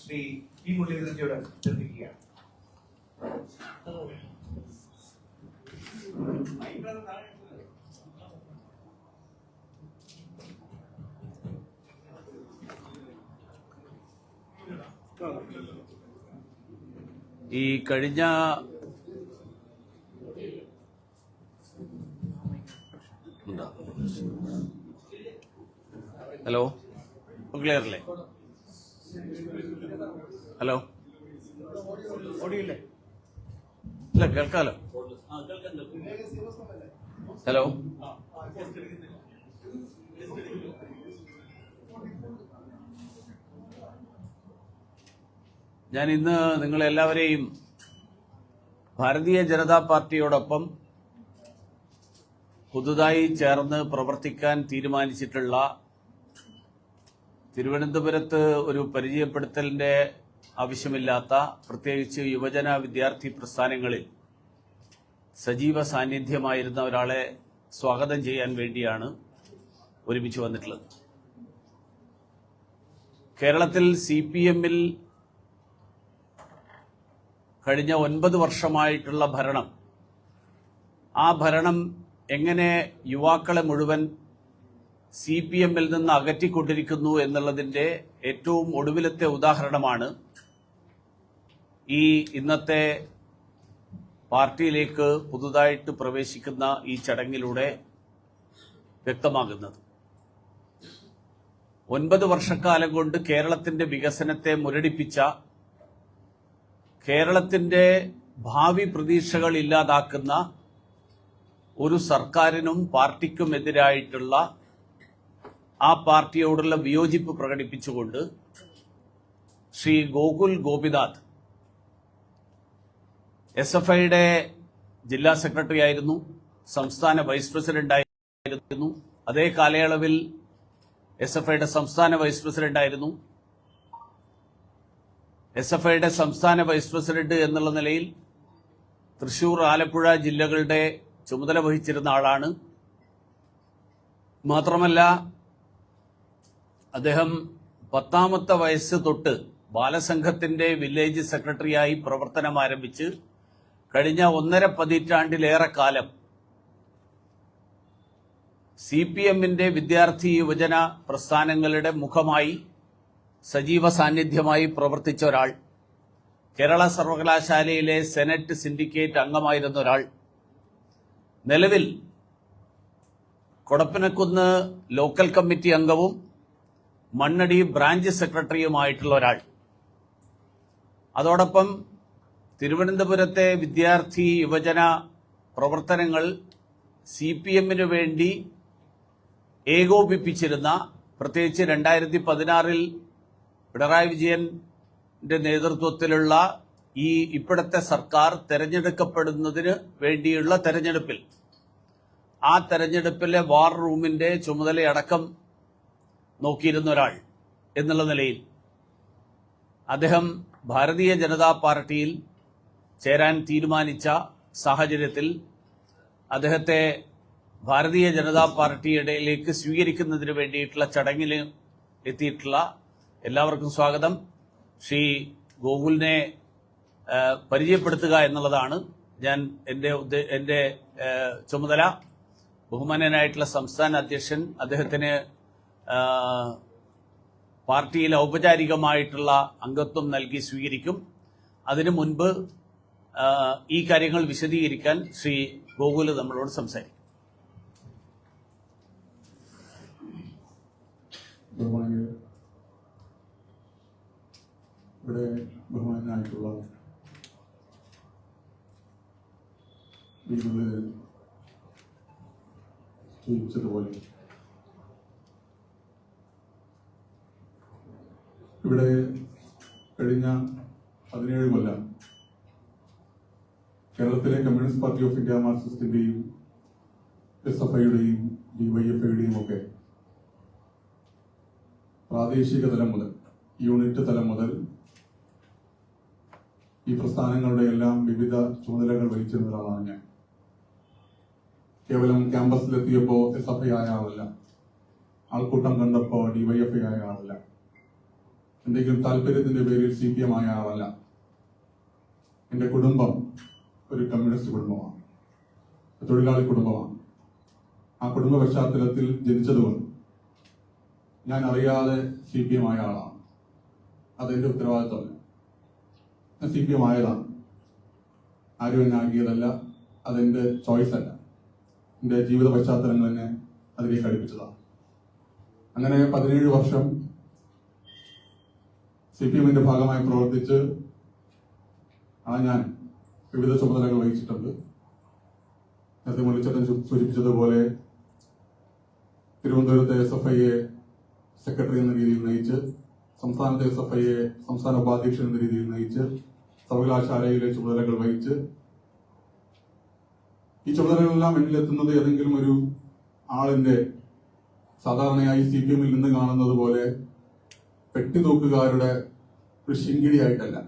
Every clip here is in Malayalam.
ശ്രീ പി മുരളീധരൻജിയോട് അഭ്യർത്ഥിക്കുകയാണ്. ഈ കഴിഞ്ഞ ഹലോ ക്ലിയർ അല്ലേ? ഹലോ ഇല്ല, കേൾക്കാലോ? ഹലോ, ഞാൻ ഇന്ന് നിങ്ങളെല്ലാവരെയും ഭാരതീയ ജനതാ പാർട്ടിയോടൊപ്പം പുതുതായി ചേർന്ന് പ്രവർത്തിക്കാൻ തീരുമാനിച്ചിട്ടുള്ള തിരുവനന്തപുരത്ത് ഒരു പരിചയപ്പെടുത്തലിന്റെ ആവശ്യമില്ലാത്ത പ്രത്യേകിച്ച് യുവജന വിദ്യാർത്ഥി പ്രസ്ഥാനങ്ങളിൽ സജീവ സാന്നിധ്യമായിരുന്ന ഒരാളെ സ്വാഗതം ചെയ്യാൻ വേണ്ടിയാണ് ഒരുമിച്ച് വന്നിട്ടുള്ളത്. കേരളത്തിൽ CPM-ൽ കഴിഞ്ഞ 9 വർഷമായിട്ടുള്ള ഭരണം, ആ ഭരണം എങ്ങനെ യുവാക്കളെ മുഴുവൻ CPM-ൽ നിന്ന് അകറ്റിക്കൊണ്ടിരിക്കുന്നു എന്നുള്ളതിന്റെ ഏറ്റവും ഒടുവിലത്തെ ഉദാഹരണമാണ് ഈ ഇന്നത്തെ പാർട്ടിയിലേക്ക് പുതുതായിട്ട് പ്രവേശിക്കുന്ന ഈ ചടങ്ങിലൂടെ വ്യക്തമാകുന്നത്. 9 വർഷക്കാലം കൊണ്ട് കേരളത്തിന്റെ വികസനത്തെ മുരടിപ്പിച്ച, കേരളത്തിന്റെ ഭാവി പ്രതീക്ഷകൾ ഇല്ലാതാക്കുന്ന ഒരു സർക്കാരിനും പാർട്ടിക്കും എതിരായിട്ടുള്ള ആ പാർട്ടിയോടുള്ള വിയോജിപ്പ് പ്രകടിപ്പിച്ചുകൊണ്ട് ശ്രീ ഗോകുൽ ഗോപിനാഥ് SFIയുടെ ജില്ലാ സെക്രട്ടറി ആയിരുന്നു, സംസ്ഥാന വൈസ് പ്രസിഡന്റ് ആയിരുന്നു. അതേ കാലയളവിൽ SFIയുടെ സംസ്ഥാന വൈസ് പ്രസിഡന്റ് ആയിരുന്നു. SFIയുടെ സംസ്ഥാന വൈസ് പ്രസിഡന്റ് എന്നുള്ള നിലയിൽ തൃശൂർ, ആലപ്പുഴ ജില്ലകളുടെ ചുമതല വഹിച്ചിരുന്ന ആളാണ്. മാത്രമല്ല, അദ്ദേഹം 10ാമത്തെ വയസ്സ് തൊട്ട് ബാലസംഘത്തിന്റെ വില്ലേജ് സെക്രട്ടറിയായി പ്രവർത്തനം ആരംഭിച്ച് കഴിഞ്ഞ 1.5 പതിറ്റാണ്ടിലേറെ കാലം CPM-ന്റെ വിദ്യാർത്ഥി യുവജന പ്രസ്ഥാനങ്ങളുടെ മുഖമായി സജീവ സാന്നിധ്യമായി പ്രവർത്തിച്ച ഒരാൾ, കേരള സർവകലാശാലയിലെ സെനറ്റ് സിൻഡിക്കേറ്റ് അംഗമായിരുന്ന ഒരാൾ, നിലവിൽ കൊടപ്പനക്കുന്ന് ലോക്കൽ കമ്മിറ്റി അംഗവും മണ്ണടി ബ്രാഞ്ച് സെക്രട്ടറിയുമായിട്ടുള്ള ഒരാൾ, അതോടൊപ്പം തിരുവനന്തപുരത്തെ വിദ്യാർത്ഥി യുവജന പ്രവർത്തനങ്ങൾ CPM-ന് വേണ്ടി ഏകോപിപ്പിച്ചിരുന്ന, പ്രത്യേകിച്ച് 2016-ൽ പിണറായി വിജയന്റെ നേതൃത്വത്തിലുള്ള ഈ ഇപ്പോഴത്തെ സർക്കാർ തെരഞ്ഞെടുക്കപ്പെടുന്നതിന് വേണ്ടിയുള്ള തെരഞ്ഞെടുപ്പിൽ, ആ തെരഞ്ഞെടുപ്പിലെ വാർ റൂമിന്റെ ചുമതലയടക്കം നോക്കിയിരുന്ന ഒരാൾ എന്നുള്ള നിലയിൽ അദ്ദേഹം ഭാരതീയ ജനതാ പാർട്ടിയിൽ ചേരാൻ തീരുമാനിച്ച സാഹചര്യത്തിൽ അദ്ദേഹത്തെ ഭാരതീയ ജനതാ പാർട്ടിയിലേക്ക് സ്വീകരിക്കുന്നതിന് വേണ്ടിയിട്ടുള്ള ചടങ്ങിൽ എത്തിയിട്ടുള്ള എല്ലാവർക്കും സ്വാഗതം. ശ്രീ ഗോകുലിനെ പരിചയപ്പെടുത്തുക എന്നുള്ളതാണ് ഞാൻ എന്റെ ചുമതല. ബഹുമാന്യനായിട്ടുള്ള സംസ്ഥാന അധ്യക്ഷൻ അദ്ദേഹത്തിന് പാർട്ടിയിൽ ഔപചാരികമായിട്ടുള്ള അംഗത്വം നൽകി സ്വീകരിക്കും. അതിനു മുൻപ് ഈ കാര്യങ്ങൾ വിശദീകരിക്കാൻ ശ്രീ ഗോകുൽ നമ്മളോട് സംസാരിക്കും. ഇവിടെ ബഹുമാനായിട്ടുള്ള സൂചിപ്പിച്ചതുപോലെ ഇവിടെ കഴിഞ്ഞ 17 കൊല്ലം കേരളത്തിലെ കമ്മ്യൂണിസ്റ്റ് പാർട്ടി ഓഫ് ഇന്ത്യ മാർക്സിസ്റ്റിന്റെയും SFIയുടെയും DYFIയുടെയും ഒക്കെ പ്രാദേശിക തലം മുതൽ, യൂണിറ്റ് തലം മുതൽ ഈ പ്രസ്ഥാനങ്ങളുടെ എല്ലാം വിവിധ ചുമതലകൾ വഹിച്ചിരുന്ന ഒരാളാണ് ഞാൻ. കേവലം ക്യാമ്പസിലെത്തിയപ്പോ SFI ആയ ആളല്ല, ആൾക്കൂട്ടം കണ്ടപ്പോ DYFI ആയ ആളല്ല. എന്തെങ്കിലും താല്പര്യത്തിന്റെ പേരിൽ CPM ആയ ആളല്ല. എന്റെ കുടുംബം ഒരു കമ്മ്യൂണിസ്റ്റ് കുടുംബമാണ്, തൊഴിലാളി കുടുംബമാണ്. ആ കുടുംബ പശ്ചാത്തലത്തിൽ ജനിച്ചതുകൊണ്ട് ഞാൻ അറിയാതെ CPM ആയ ആളാണ്. അതെന്റെ ഉത്തരവാദിത്തമല്ല. ഞാൻ CPM ആയതാണ്. ആരും എന്നെ ആക്കിയതല്ല. അതെന്റെ ചോയ്സ് അല്ല. എന്റെ ജീവിത പശ്ചാത്തലങ്ങൾ എന്നെ അതിലേക്ക് അടുപ്പിച്ചതാണ്. അങ്ങനെ 17 വർഷം CPMന്റെ ഭാഗമായി പ്രവർത്തിച്ച് ഞാൻ വിവിധ ചുമതലകൾ വഹിച്ചിട്ടുണ്ട്. നേരത്തെ മുരളിച്ചേട്ടൻ സൂചിപ്പിച്ചതുപോലെ തിരുവനന്തപുരത്തെ SFIയെ സെക്രട്ടറി എന്ന രീതിയിൽ നയിച്ച്, സംസ്ഥാനത്തെ SFIയെ സംസ്ഥാന ഉപാധ്യക്ഷൻ എന്ന രീതിയിൽ നയിച്ച്, സർവകലാശാലയിലെ ചുമതലകൾ വഹിച്ച്, ഈ ചുമതലകളെല്ലാം എന്നിലെത്തുന്നത് ഏതെങ്കിലും ഒരു ആളിന്റെ സാധാരണയായി CPMൽ നിന്ന് കാണുന്നത് പോലെ പെട്ടിതൂക്കുകാരുടെ ഒരു ശിങ്കിടിയായിട്ടല്ല,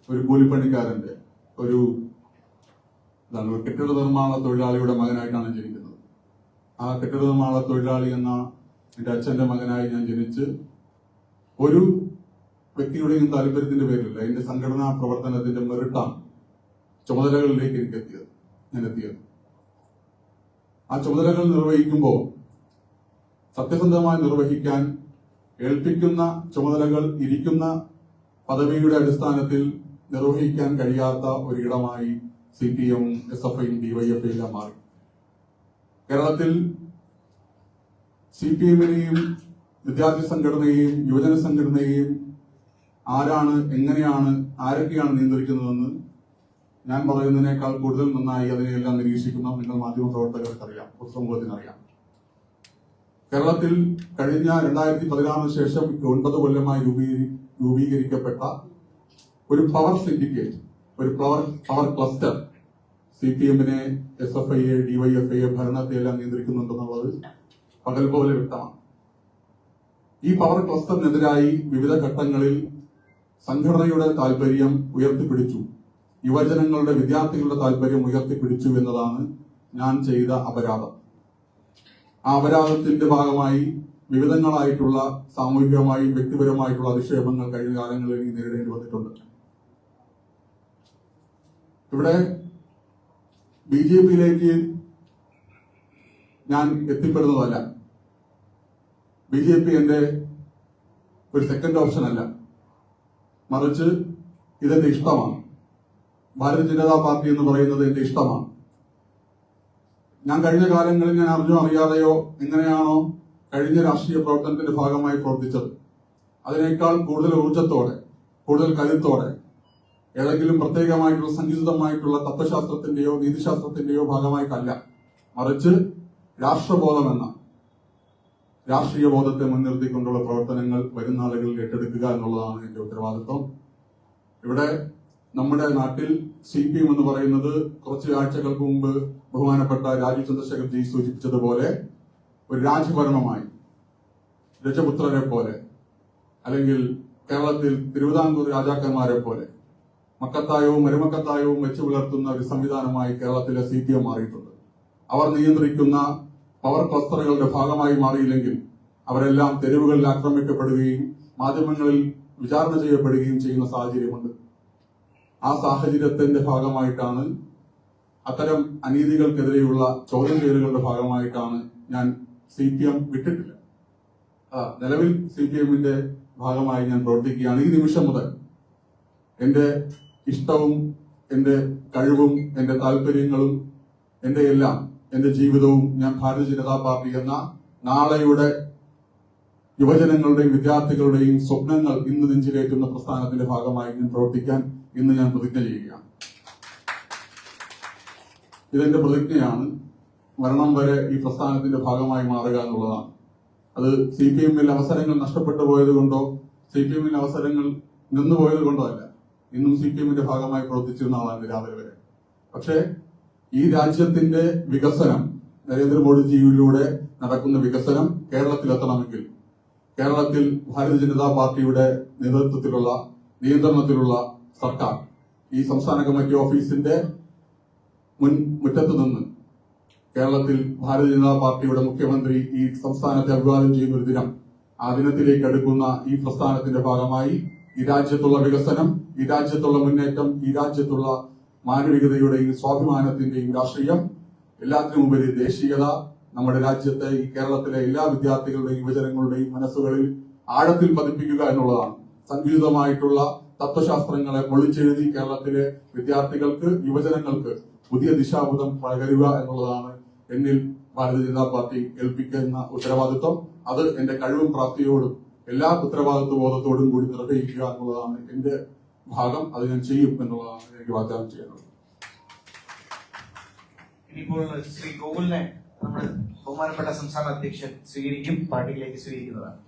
ഒരു കൂലിപ്പണിക്കാരന്റെ ഒരു കെട്ടിട നിർമ്മാണ തൊഴിലാളിയുടെ മകനായിട്ടാണ് ജനിക്കുന്നത്. ആ കെട്ടിട നിർമ്മാണ തൊഴിലാളി എന്ന എന്റെ അച്ഛന്റെ മകനായി ഞാൻ ജനിച്ച് ഒരു വ്യക്തിയുടെയും താല്പര്യത്തിന്റെ പേരിലല്ല, എന്റെ സംഘടനാ പ്രവർത്തനത്തിന്റെ മെറിട്ടാണ് ചുമതലകളിലേക്ക് ഞാൻ എത്തിയത്. ആ ചുമതലകൾ നിർവഹിക്കുമ്പോൾ സത്യസന്ധമായി നിർവഹിക്കാൻ ഏൽപ്പിക്കുന്ന ചുമതലകൾ ഇരിക്കുന്ന പദവിയുടെ അടിസ്ഥാനത്തിൽ നിർവഹിക്കാൻ കഴിയാത്ത ഒരിടമായി CPM, SFI, DYFI എല്ലാം മാറി. കേരളത്തിൽ CPMനെയും വിദ്യാർത്ഥി സംഘടനയെയും യുവജന സംഘടനയെയും ആരാണ്, എങ്ങനെയാണ്, ആരൊക്കെയാണ് നിയന്ത്രിക്കുന്നതെന്ന് ഞാൻ പറയുന്നതിനേക്കാൾ കൂടുതൽ നന്നായി അതിനെയെല്ലാം നിരീക്ഷിക്കുന്ന നിങ്ങൾ മാധ്യമ പ്രവർത്തകർക്കറിയാം, പൊതുസമൂഹത്തിനറിയാം. കേരളത്തിൽ കഴിഞ്ഞ 2016 ശേഷം 9 കൊല്ലമായി രൂപീകരിക്കപ്പെട്ട ഒരു പവർ സിൻഡിക്കേറ്റ്, ഒരു പവർ ക്ലസ്റ്റർ CPMനെ, SFIയെ, DYFIയെ, ഭരണത്തെ എല്ലാം നിയന്ത്രിക്കുന്നുണ്ടെന്നുള്ളത് പകൽ പോലെ വ്യക്തമാണ്. ഈ പവർ ക്ലസ്റ്ററിനെതിരായി വിവിധ ഘട്ടങ്ങളിൽ സംഘടനയുടെ താല്പര്യം ഉയർത്തിപ്പിടിച്ചു, യുവജനങ്ങളുടെ, വിദ്യാർത്ഥികളുടെ താല്പര്യം ഉയർത്തിപ്പിടിച്ചു എന്നതാണ് ഞാൻ ചെയ്ത അപരാധം. ആ അപരാധത്തിന്റെ ഭാഗമായി വിവിധങ്ങളായിട്ടുള്ള സാമൂഹികമായും വ്യക്തിപരമായിട്ടുള്ള അധിക്ഷേപങ്ങൾ കഴിഞ്ഞ കാലങ്ങളിൽ എനിക്ക് നേരിടേണ്ടി വന്നിട്ടുണ്ട്. ഇവിടെ BJPയിലേക്ക് ഞാൻ എത്തിപ്പെടുന്നതല്ല. BJP എന്റെ ഒരു സെക്കൻഡ് ഓപ്ഷൻ അല്ല, മറിച്ച് ഇതെന്റെ ഇഷ്ടമാണ്. ഭാരതീയ ജനതാ പാർട്ടി എന്ന് പറയുന്നത് എന്റെ ഇഷ്ടമാണ്. ഞാൻ കഴിഞ്ഞ കാലങ്ങളിൽ ഞാൻ അറിയാതെയോ എങ്ങനെയാണോ കഴിഞ്ഞ രാഷ്ട്രീയ പ്രവർത്തനത്തിന്റെ ഭാഗമായി പ്രവർത്തിച്ചത്, അതിനേക്കാൾ കൂടുതൽ ഊർജത്തോടെ, കൂടുതൽ കരുത്തോടെ, ഏതെങ്കിലും പ്രത്യേകമായിട്ടുള്ള സങ്കുചിതമായിട്ടുള്ള തത്വശാസ്ത്രത്തിന്റെയോ നീതിശാസ്ത്രത്തിന്റെയോ ഭാഗമായിട്ടല്ല, മറിച്ച് രാഷ്ട്രബോധമെന്ന രാഷ്ട്രീയ ബോധത്തെ മുൻനിർത്തിക്കൊണ്ടുള്ള പ്രവർത്തനങ്ങൾ വരുന്ന ആളുകളിൽ ഏറ്റെടുക്കുക എന്നുള്ളതാണ് എന്റെ ഉത്തരവാദിത്വം. ഇവിടെ നമ്മുടെ നാട്ടിൽ CPM എന്ന് പറയുന്നത് കുറച്ച് ആഴ്ചകൾക്ക് മുമ്പ് ബഹുമാനപ്പെട്ട രാജീവ് ചന്ദ്രശേഖർ ജി സൂചിപ്പിച്ചതുപോലെ ഒരു രാജഭരണമായി, രജപുത്രരെ പോലെ, അല്ലെങ്കിൽ കേരളത്തിൽ തിരുവിതാംകൂർ രാജാക്കന്മാരെ പോലെ മക്കത്തായവും മരുമക്കത്തായവും വെച്ചു പുലർത്തുന്ന ഒരു സംവിധാനമായി കേരളത്തിലെ CPM മാറിയിട്ടുണ്ട്. അവർ നിയന്ത്രിക്കുന്ന പവർ ക്ലസ്റ്ററുകളുടെ ഭാഗമായി മാറിയില്ലെങ്കിൽ അവരെല്ലാം തെരുവുകളിൽ ആക്രമിക്കപ്പെടുകയും മാധ്യമങ്ങളിൽ വിചാരണ ചെയ്യപ്പെടുകയും ചെയ്യുന്ന സാഹചര്യമുണ്ട്. ആ സാഹചര്യത്തിന്റെ ഭാഗമായിട്ടാണ്, അത്തരം അനീതികൾക്കെതിരെയുള്ള ചോദ്യം ചെയ്യലുകളുടെ ഭാഗമായിട്ടാണ് ഞാൻ CPM വിട്ടിട്ടില്ല. നിലവിൽ CPMന്റെ ഭാഗമായി ഞാൻ പ്രവർത്തിക്കുകയാണ്. ഈ നിമിഷം മുതൽ എന്റെ ഇഷ്ടവും എന്റെ കഴിവും എന്റെ താല്പര്യങ്ങളും എന്റെ എല്ലാം, എന്റെ ജീവിതവും ഞാൻ ഭാരതീയ ജനതാ പാർട്ടി എന്ന നാളെയുടെ യുവജനങ്ങളുടെയും വിദ്യാർത്ഥികളുടെയും സ്വപ്നങ്ങൾ ഇന്ന് നെഞ്ചിലേറ്റുന്ന പ്രസ്ഥാനത്തിന്റെ ഭാഗമായി ഞാൻ പ്രവർത്തിക്കാൻ ഇന്ന് ഞാൻ പ്രതിജ്ഞ ചെയ്യുകയാണ്. ഇതെന്റെ പ്രതിജ്ഞയാണ്. മരണം വരെ ഈ പ്രസ്ഥാനത്തിന്റെ ഭാഗമായി മാറുക എന്നുള്ളതാണ്. അത് CPMൽ അവസരങ്ങൾ നഷ്ടപ്പെട്ടു പോയത് കൊണ്ടോ CPMൽ അവസരങ്ങൾ നിന്നുപോയത് കൊണ്ടോ അല്ല. ഇന്നും CPMന്റെ ഭാഗമായി പ്രവർത്തിച്ചിരുന്ന ആളാണ് രാവിലെ വരെ. പക്ഷേ ഈ രാജ്യത്തിന്റെ വികസനം, നരേന്ദ്രമോദിജിയിലൂടെ നടക്കുന്ന വികസനം കേരളത്തിലെത്തണമെങ്കിൽ, കേരളത്തിൽ ഭാരതീയ ജനതാ പാർട്ടിയുടെ നേതൃത്വത്തിലുള്ള നിയന്ത്രണത്തിലുള്ള സർക്കാർ, ഈ സംസ്ഥാന കമ്മിറ്റി ഓഫീസിന്റെ മുറ്റത്ത് നിന്ന് കേരളത്തിൽ ഭാരതീയ ജനതാ പാർട്ടിയുടെ മുഖ്യമന്ത്രി ഈ സംസ്ഥാനത്തെ അഭിവാദ്യം ചെയ്യുന്ന ഒരു ദിനം ആ ദിനത്തിലേക്ക് അടുക്കുന്ന ഈ പ്രസ്ഥാനത്തിന്റെ ഭാഗമായി ഈ രാജ്യത്തുള്ള വികസനം, ഈ രാജ്യത്തുള്ള മുന്നേറ്റം, ഈ രാജ്യത്തുള്ള മാനവികതയുടെയും സ്വാഭിമാനത്തിന്റെയും രാഷ്ട്രീയം, എല്ലാത്തിനുമുപരി ദേശീയത നമ്മുടെ രാജ്യത്തെ, ഈ കേരളത്തിലെ എല്ലാ വിദ്യാർത്ഥികളുടെയും യുവജനങ്ങളുടെയും മനസ്സുകളിൽ ആഴത്തിൽ പതിപ്പിക്കുക എന്നുള്ളതാണ്. സങ്കുചിതമായിട്ടുള്ള തത്വശാസ്ത്രങ്ങളെ പൊളിച്ചെഴുതി കേരളത്തിലെ വിദ്യാർത്ഥികൾക്ക്, യുവജനങ്ങൾക്ക് പുതിയ ദിശാബോധം പകരുക എന്നുള്ളതാണ് എന്നിൽ ഭാരതീയ ജനതാ പാർട്ടി ഏൽപ്പിക്കുന്ന ഉത്തരവാദിത്വം. അത് എന്റെ കഴിവും പ്രാപ്തിയോടും എല്ലാ ഉത്തരവാദിത്വ ബോധത്തോടും കൂടി നിർവഹിക്കുക എന്നുള്ളതാണ് എന്റെ ഭാഗം. അത് ഞാൻ ചെയ്യും എന്നുള്ളതാണ് എനിക്ക് വാഗ്ദാനം ചെയ്യുന്നത്. ഇനിയിപ്പോൾ ശ്രീ ഗോകുലിനെ നമ്മുടെ ബഹുമാനപ്പെട്ട സംസ്ഥാന അധ്യക്ഷൻ സ്വീകരിക്കും, പാർട്ടിയിലേക്ക് സ്വീകരിക്കുന്നതാണ്.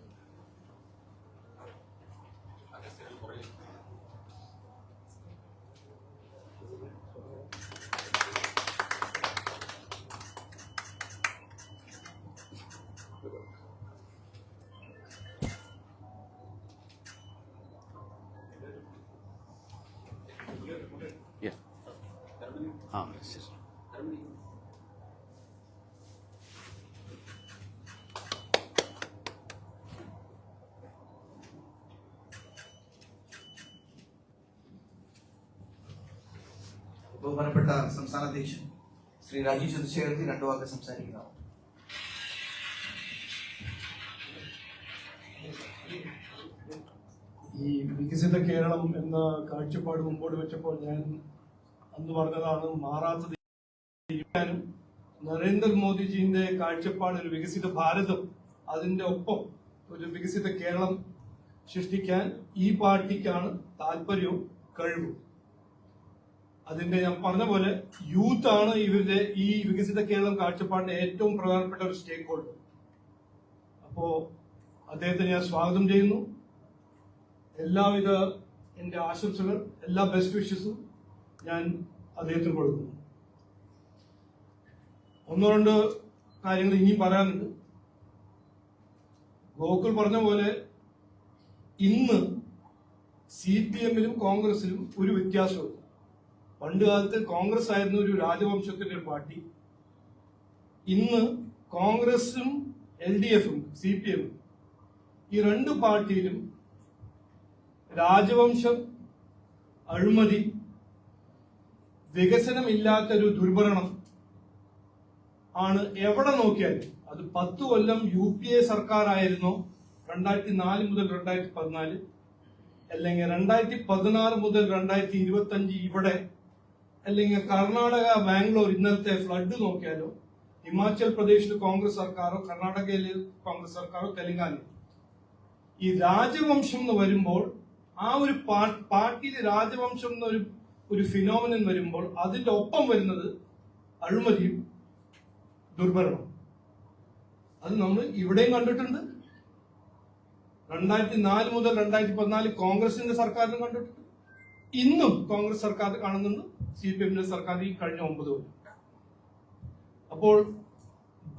ബഹുമാനപ്പെട്ട സംസ്ഥാന അധ്യക്ഷൻ ശ്രീ രാജീവ് ചന്ദ്രശേഖരത്തിൽ രണ്ടു വാക്ക് സംസാരിക്കുന്നതാണ്. ഈ വികസിത കേരളം എന്ന കാഴ്ചപ്പാട് മുമ്പോട്ട് വെച്ചപ്പോൾ ഞാൻ അന്ന് പറഞ്ഞതാണ്, മാറാത്തത് നരേന്ദ്രമോദിജിന്റെ കാഴ്ചപ്പാട് ഒരു വികസിത ഭാരതം, അതിന്റെ ഒപ്പം ഒരു വികസിത കേരളം സൃഷ്ടിക്കാൻ ഈ പാർട്ടിക്കാണ് താല്പര്യവും കഴിവും. അതിന്റെ ഞാൻ പറഞ്ഞ പോലെ യൂത്ത് ആണ് ഇവരുടെ ഈ വികസിത കേരളം കാഴ്ചപ്പാടിന്റെ ഏറ്റവും പ്രധാനപ്പെട്ട ഒരു സ്റ്റേക്ക് ഹോൾഡർ. അപ്പോ അദ്ദേഹത്തെ ഞാൻ സ്വാഗതം ചെയ്യുന്നു. എല്ലാവിധ എന്റെ ആശംസകൾ, എല്ലാ ബെസ്റ്റ് വിഷസും ഞാൻ അദ്ദേഹത്തിന് കൊടുക്കുന്നു. ഒന്നോ രണ്ട് കാര്യങ്ങൾ ഇനിയും പറയാനുണ്ട്. ഗോകുൽ പറഞ്ഞ പോലെ ഇന്ന് CPM-ലും കോൺഗ്രസിലും ഒരു വ്യത്യാസമുണ്ട്. പണ്ട് കാലത്ത് കോൺഗ്രസ് ആയിരുന്നു ഒരു രാജവംശത്തിന്റെ ഒരു പാർട്ടി. ഇന്ന് കോൺഗ്രസും LDF-ഉം CPM-ഉം ഈ രണ്ട് പാർട്ടിയിലും രാജവംശം, അഴിമതി, വികസനമില്ലാത്തൊരു ദുർഭരണം ആണ് എവിടെ നോക്കിയാലും. അത് 10 കൊല്ലം UPA സർക്കാർ ആയിരുന്നോ, 2004 മുതൽ 2014, അല്ലെങ്കിൽ 2016 മുതൽ 2025 ഇവിടെ, അല്ലെങ്കിൽ കർണാടക, ബാംഗ്ലൂർ ഇന്നത്തെ ഫ്ലഡ് നോക്കിയാലോ, ഹിമാചൽ പ്രദേശിൽ കോൺഗ്രസ് സർക്കാരോ, കർണാടകയിൽ കോൺഗ്രസ് സർക്കാരോ, തെലങ്കാനയിൽ, ഈ രാജവംശം എന്ന് വരുമ്പോൾ, ആ ഒരു പാർട്ടിയിൽ രാജവംശം എന്നൊരു ഫിനോമിനൻ വരുമ്പോൾ അതിന്റെ ഒപ്പം വരുന്നത് അഴിമതിയും ദുർഭരണം. അത് നമ്മൾ ഇവിടെയും കണ്ടിട്ടുണ്ട്. 2004 മുതൽ 2014 കോൺഗ്രസിന്റെ സർക്കാരിനും കണ്ടിട്ടുണ്ട്. ഇന്നും കോൺഗ്രസ് സർക്കാർ കാണുന്നുണ്ട്, CPM-ന്റെ സർക്കാർ ഈ കഴിഞ്ഞ 9 കൊല്ലം. അപ്പോൾ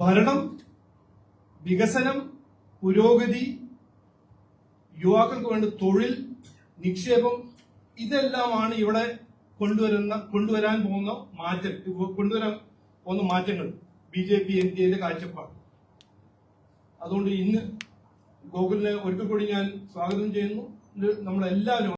ഭരണം, വികസനം, പുരോഗതി, യുവാക്കൾക്ക് വേണ്ട തൊഴിൽ, നിക്ഷേപം, ഇതെല്ലാമാണ് ഇവിടെ കൊണ്ടുവരാൻ പോകുന്ന മാറ്റങ്ങൾ BJP NDA-യുടെ കാഴ്ചപ്പാട്. അതുകൊണ്ട് ഇന്ന് ഗോകുലിനെ ഒരിക്കൽ കൂടി ഞാൻ സ്വാഗതം ചെയ്യുന്നു. നമ്മളെല്ലാവരും